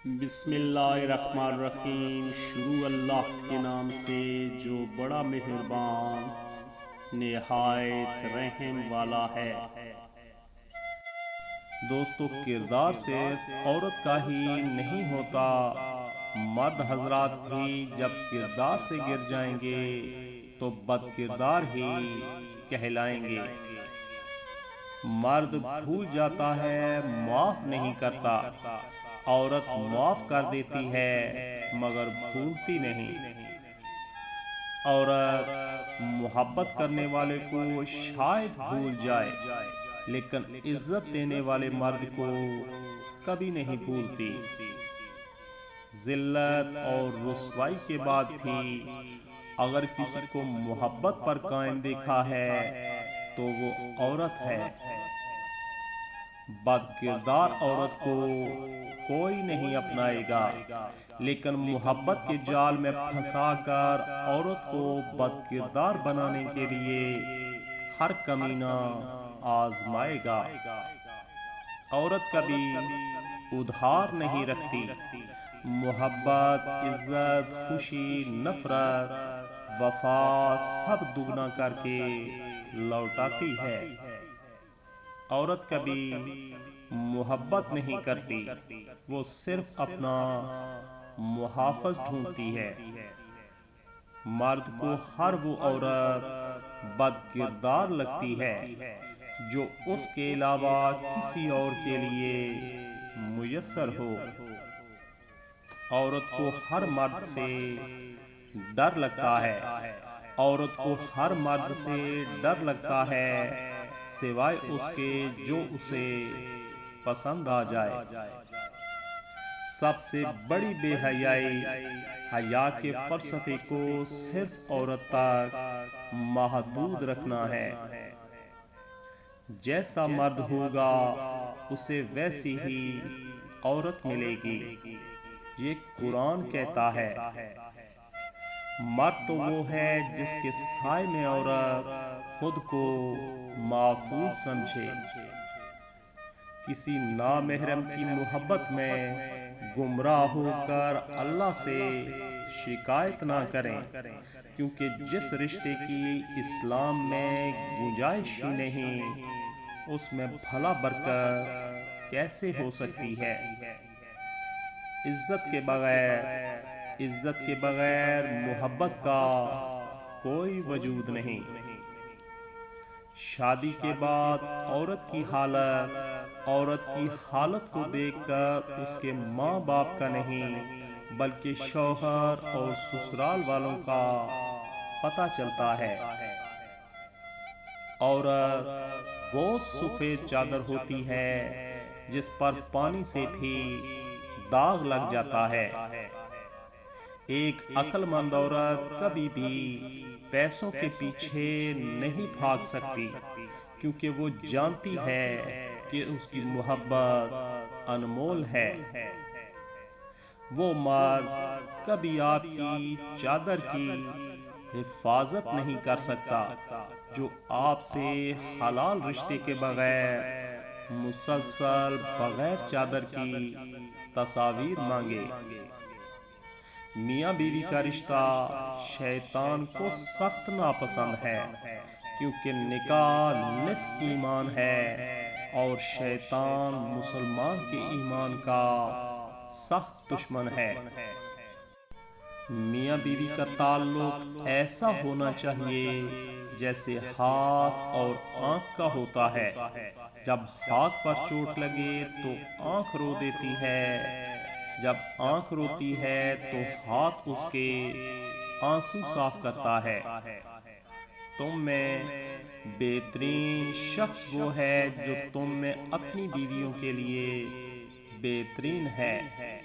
بسم اللہ الرحمن الرحیم۔ شروع اللہ کے نام سے جو بڑا مہربان نہایت رحم والا ہے۔ دوستو، کردار صرف عورت کا ہی نہیں ہوتا، مرد حضرات بھی جب کردار سے گر جائیں گے تو بد کردار ہی کہلائیں گے۔ مرد بھول جاتا ہے، معاف نہیں کرتا، عورت معاف کر دیتی ہے مگر بھولتی نہیں۔ عورت محبت کرنے والے کو شاید بھول جائے لیکن عزت دینے والے مرد کو کبھی نہیں بھولتی۔ ذلت اور رسوائی کے بعد بھی اگر کسی کو محبت پر قائم دیکھا ہے تو وہ عورت ہے۔ بد کردار عورت کو کوئی نہیں اپنائے گا، لیکن محبت کے جال میں پھنسا کر عورت کو بد کردار بنانے کے لیے ہر کمینہ آزمائے گا۔ عورت کبھی ادھار نہیں رکھتی، محبت، عزت، خوشی، نفرت، وفا سب دگنا کر کے لوٹاتی ہے۔ عورت کبھی محبت نہیں کرتی، وہ صرف اپنا محافظ ڈھونڈتی ہے۔ مرد کو ہر وہ عورت بد کردار لگتی ہے جو اس کے علاوہ کسی اور کے لیے میسر ہو۔ عورت کو ہر مرد سے ڈر لگتا ہے، عورت کو ہر مرد سے ڈر لگتا ہے سوائے اس کے جو اسے پسند آ جائے۔ سب سے بڑی بے حیائی حیا کے فلسفے کو صرف عورت تک محدود رکھنا ہے۔ جیسا مرد ہوگا اسے ویسی ہی عورت ملے گی، یہ قرآن کہتا ہے۔ مرد تو وہ ہے جس کے سائے میں عورت خود کو محفوظ سمجھے۔ کسی نامحرم کی محبت میں گمراہ ہو کر اللہ سے شکایت نہ کریں، کیونکہ جس رشتے کی اسلام میں گنجائش ہی نہیں اس میں بھلا برکت کیسے ہو سکتی ہے۔ عزت کے بغیر محبت کا کوئی وجود نہیں۔ شادی کے بعد عورت کی حالت کو دیکھ کر اس کے ماں باپ کا نہیں بلکہ شوہر اور سسرال والوں کا پتہ چلتا ہے۔ عورت وہ سفید چادر ہوتی ہے جس پر پانی سے بھی داغ لگ جاتا ہے۔ ایک عقل مند عورت کبھی بھی پیسوں کے پیچھے نہیں بھاگ سکتی، کیونکہ وہ جانتی ہے کہ اس کی محبت انمول ہے۔ وہ مرد کبھی آپ کی چادر کی حفاظت نہیں کر سکتا جو آپ سے حلال رشتے کے بغیر مسلسل بغیر چادر کی تصاویر مانگے۔ میاں بیوی کا رشتہ شیطان کو سخت ناپسند ہے، کیونکہ نکاح نصف ایمان ہے اور شیطان مسلمان کے ایمان کا سخت دشمن ہے۔ میاں بیوی کا تعلق ایسا ہونا چاہیے جیسے ہاتھ اور آنکھ کا ہوتا ہے۔ جب ہاتھ پر چوٹ لگے تو آنکھ رو دیتی ہے، جب آنکھ روتی ہے تو ہاتھ اس کے آنسو صاف کرتا ہے۔ تم میں بہترین شخص وہ ہے جو تم میں اپنی بیویوں کے لیے بہترین ہے۔